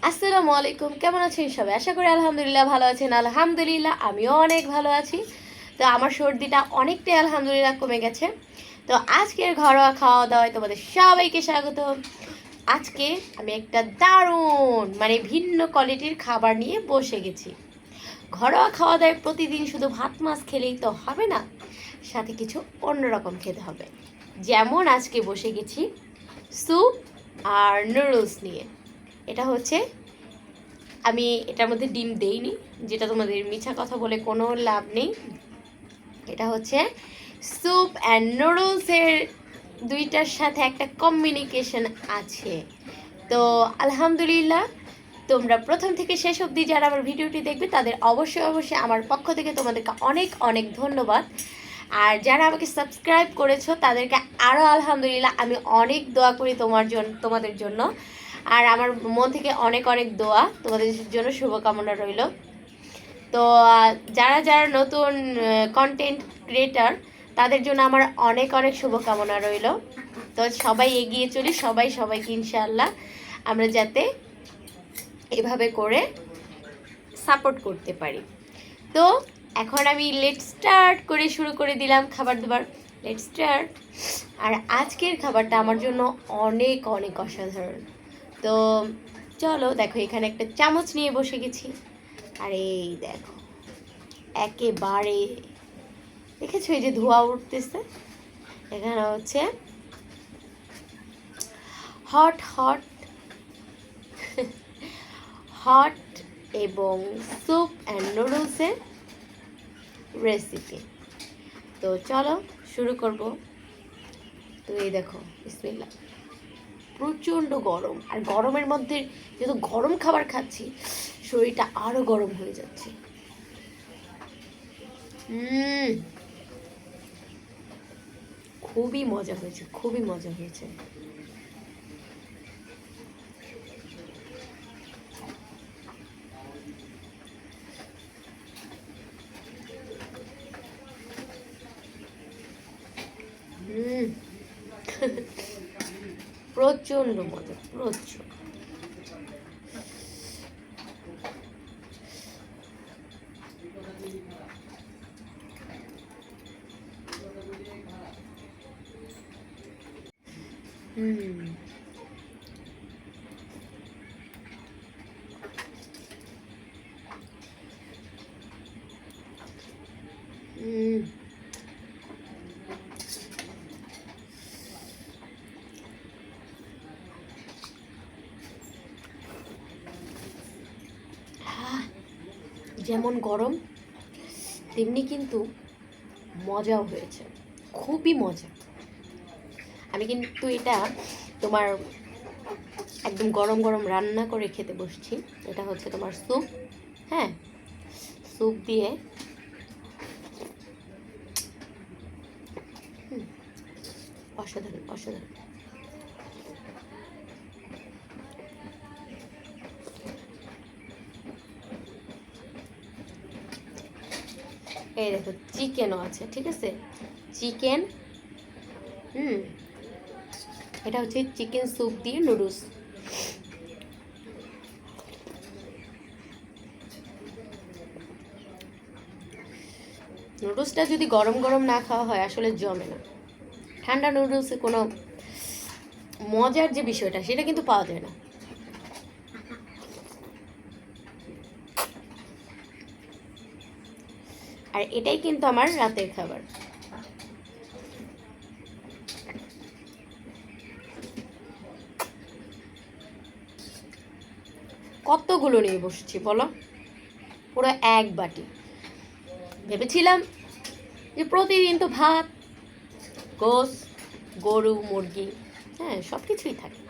আসসালামু আলাইকুম, কেমন আছেন সবাই? আশা করি আলহামদুলিল্লাহ ভালো আছেন। আলহামদুলিল্লাহ আমিও অনেক ভালো আছি। তো আমার সর্দিটা অনেকটাই আলহামদুলিল্লাহ কমে গেছে। তো আজকের ঘরোয়া খাওয়া দাওয়ায় তোমাদের সবাইকে স্বাগত। আজকে আমি একটা দারুণ ভিন্ন কোয়ালিটির খাবার নিয়ে বসে গেছি। ঘরোয়া খাওয়া দাওয়ায় প্রতিদিন শুধু ভাত মাছ খেলেই তো হবে না, সাথে কিছু অন্যরকম খেতে হবে। যেমন আজকে বসে গেছি স্যুপ আর নুডলস নিয়ে। এটা হচ্ছে, আমি এটার মধ্যে ডিম দেইনি, যেটা তোমাদের মিছা কথা বলে কোনো লাভ নেই। এটা হচ্ছে স্যুপ অ্যান্ড নুডলসের দুইটার সাথে একটা কম্বিনিকেশন আছে। তো আলহামদুলিল্লাহ, তোমরা প্রথম থেকে শেষ অবধি যারা আমার ভিডিওটি দেখবে তাদের অবশ্যই অবশ্যই আমার পক্ষ থেকে তোমাদেরকে অনেক অনেক ধন্যবাদ। আর যারা আমাকে সাবস্ক্রাইব করেছো তাদেরকে আরও আলহামদুলিল্লাহ। আমি অনেক দোয়া করি তোমাদের জন্য। আর আমার মন থেকে অনেক অনেক দোয়া তোমাদের জন্য, শুভকামনা রইল। তো যারা যারা নতুন কন্টেন্ট ক্রিয়েটার তাদের জন্য আমার অনেক অনেক শুভকামনা রইল। তো সবাই এগিয়ে চলি, সবাইকে ইনশাআল্লাহ আমরা যাতে এভাবে করে সাপোর্ট করতে পারি। তো এখন আমি শুরু করে দিলাম খাবার দাবার। Let's start. আর আজকের খাবারটা আমার জন্য অনেক অনেক অসাধারণ। তো চলো, দেখো এখানে একটা চামচ নিয়ে বসে গেছি। আর এই দেখো, একেবারে দেখেছো এই যে ধোঁয়া উঠতেছে, এখানে হচ্ছে হট হট হট এবং স্যুপ অ্যান্ড নুডলসের রেসিপি। তো চলো শুরু করব। তো এই দেখো, বিসমিল্লাহ। প্রচণ্ড গরম, আর গরমের মধ্যে যেহেতু গরম খাবার খাচ্ছি, শরীরটা আরও গরম হয়ে যাচ্ছে। খুবই মজা হয়েছে, খুবই মজা হয়েছে। প্রচণ্ড মজা, প্রচুর। যেমন গরম তেমনি কিন্তু মজাও হয়েছে, খুবই মজা। আমি কিন্তু এটা তোমার একদম গরম গরম রান্না করে খেতে বসছি। এটা হচ্ছে তোমার স্যুপ। হ্যাঁ, স্যুপ দিয়ে অসাধারণ অসাধারণ। এই দেখো, চিকেনও আছে, ঠিক আছে, চিকেন। এটা হচ্ছে চিকেন স্যুপ দিয়ে নুডলস। নুডলসটা যদি গরম গরম না খাওয়া হয় আসলে জমে না। ঠান্ডা নুডলসে কোনো মজার যে বিষয়টা সেটা কিন্তু পাওয়া যায় না। আর এটাই কিন্তু আমার রাতের খাবার। কতগুলো নিয়ে বসছি বলো, পুরো এক বাটি। ভেবেছিলাম যে প্রতিদিন তো ভাত, গোস, গরু, মুরগি, হ্যাঁ সব কিছুই থাকে।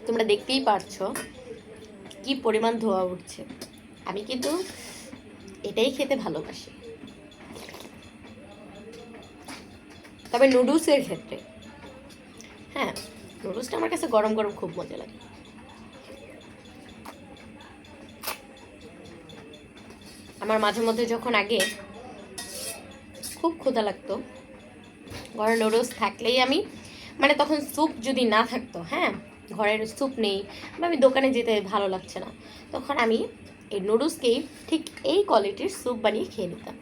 তোমরা দেখতেই পারছো কি পরিমাণ ধোয়া উঠছে। আমি কিন্তু এটাই খেতে ভালোবাসি। তবে নুডলসের ক্ষেত্রে, হ্যাঁ, নুডলসটা আমার কাছে গরম গরম খুব মজা লাগে। আমার মাঝে মধ্যে যখন আগে খুব ক্ষুধা লাগতো, ঘরে নুডলস থাকলেই আমি মানে তখন স্যুপ যদি না থাকতো, হ্যাঁ ঘরের স্যুপ নেই বা আমি দোকানে যেতে ভালো লাগছে না, তখন আমি এই নুডলসকেই ঠিক এই কোয়ালিটির স্যুপ বানিয়ে খেয়ে নিতাম।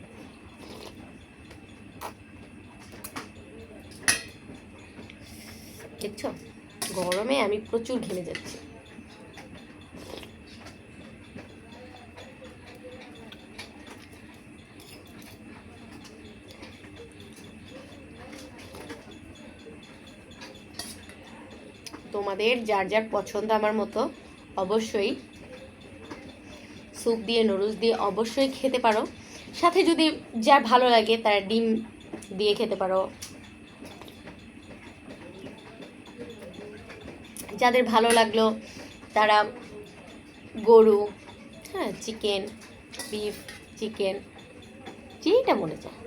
দেখছো গরমে আমি প্রচুর ঘেমে যাচ্ছি। তোমাদের যার যার পছন্দ আমার মতো অবশ্যই স্যুপ দিয়ে নুডলস দিয়ে অবশ্যই খেতে পারো। সাথে যদি যার ভালো লাগে তারা ডিম দিয়ে খেতে পারো। যাদের ভালো লাগলো তারা গরু, হ্যাঁ চিকেন, বিফ, চিকেন যেটা মনে চায়,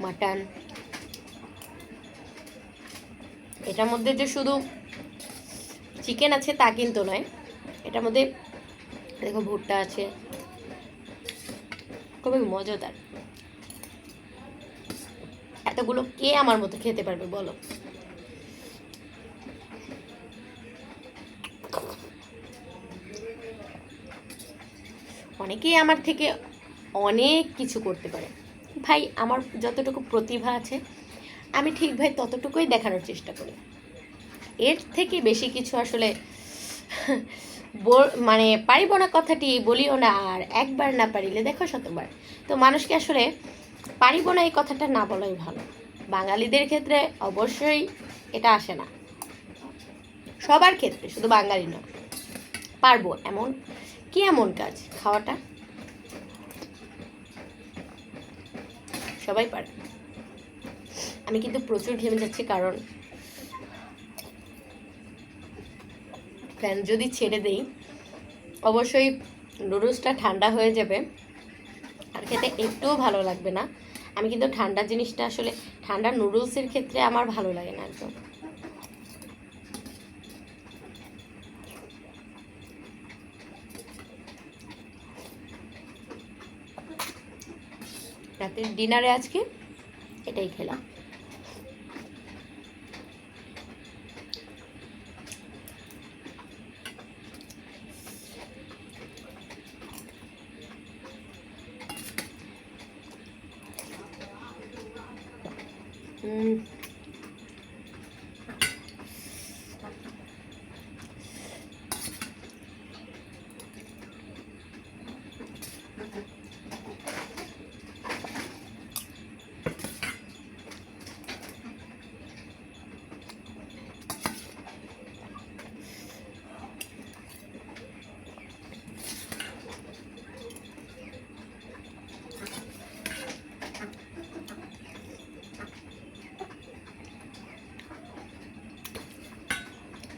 মাটন। এটার মধ্যে যে শুধু চিকেন আছে তা কিন্তু নয়, এটার মধ্যে দেখো ভুট্টা আছে, খুবই মজাদার। এতগুলো কে আমার মতো খেতে পারবে বলো? অনেকেই আমার থেকে অনেক কিছু করতে পারে, ভাই আমার যতটুকু প্রতিভা আছে আমি ঠিক ভাই ততটুকুই দেখানোর চেষ্টা করি। এর থেকে বেশি কিছু আসলে মানে পারিব না কথাটি বলিও না, আর একবার না পারিলে দেখো শতবার। তো মানুষকে আসলে পারিব না এই কথাটা না বলাই ভালো। বাঙালিদের ক্ষেত্রে অবশ্যই এটা আসে না, সবার ক্ষেত্রে, শুধু বাঙালি নয়। পারবো এমন কি এমন কাজ? খাওয়াটা সবাই পারে। আমি কিন্তু প্রচুর ঘেমে যাচ্ছি, কারণ ফ্যান যদি ছেড়ে দেই অবশ্যই নুডলসটা ঠান্ডা হয়ে যাবে আর খেতে একটুও ভালো লাগবে না। আমি কিন্তু ঠান্ডা জিনিসটা আসলে, ঠান্ডা নুডলসের ক্ষেত্রে আমার ভালো লাগে না একদম। রাতের ডিনারে আজকে এটাই খেলাম।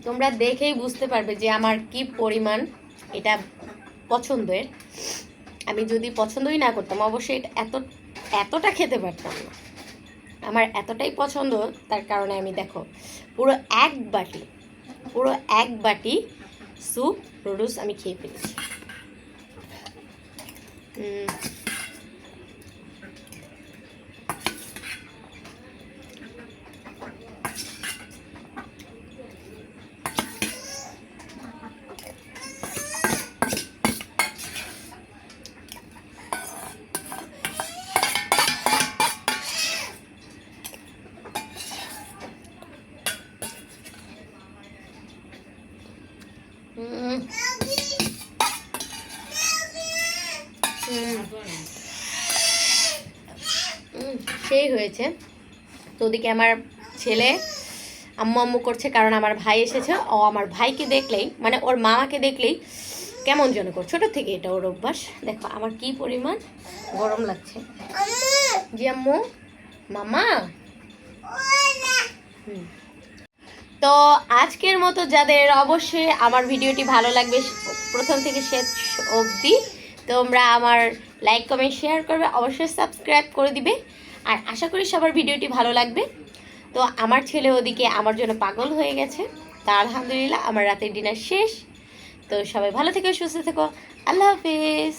তোমরা দেখেই বুঝতে পারবে যে আমার কি পরিমাণ এটা পছন্দের। আমি যদি পছন্দই না করতাম অবশ্যই এটা এতটা খেতে পারতাম না। আমার এতটাই পছন্দ, তার কারণে আমি দেখো পুরো এক বাটি স্যুপ নুডলস আমি খেয়ে ফেলেছি। সেই হয়েছে। তো ওদিকে আমার ছেলে আম্মু আম্মু করছে, কারণ আমার ভাই এসেছে। ও আমার ভাইকে দেখলেই, মানে ওর মামাকে দেখলেই কেমন যেন করে, ছোটো থেকে এটা ওর অভ্যাস। দেখো আমার কি পরিমাণ গরম লাগছে। জি আম্মু, মামা। তো আজকের মতো যাদের অবশ্যই আমার ভিডিওটি ভালো লাগবে প্রথম থেকে শেষ অবধি, তোমরা আমার লাইক কমেন্ট শেয়ার করবে, অবশ্যই সাবস্ক্রাইব করে দিবে। আর আশা করি সবার ভিডিওটি ভালো লাগবে। তো আমার ছেলে ওদিকে আমার জন্য পাগল হয়ে গেছে। তা আলহামদুলিল্লাহ আমার রাতের ডিনার শেষ। তো সবাই ভালো থেকো, সুস্থ থেকো, আল্লাহ হাফেজ।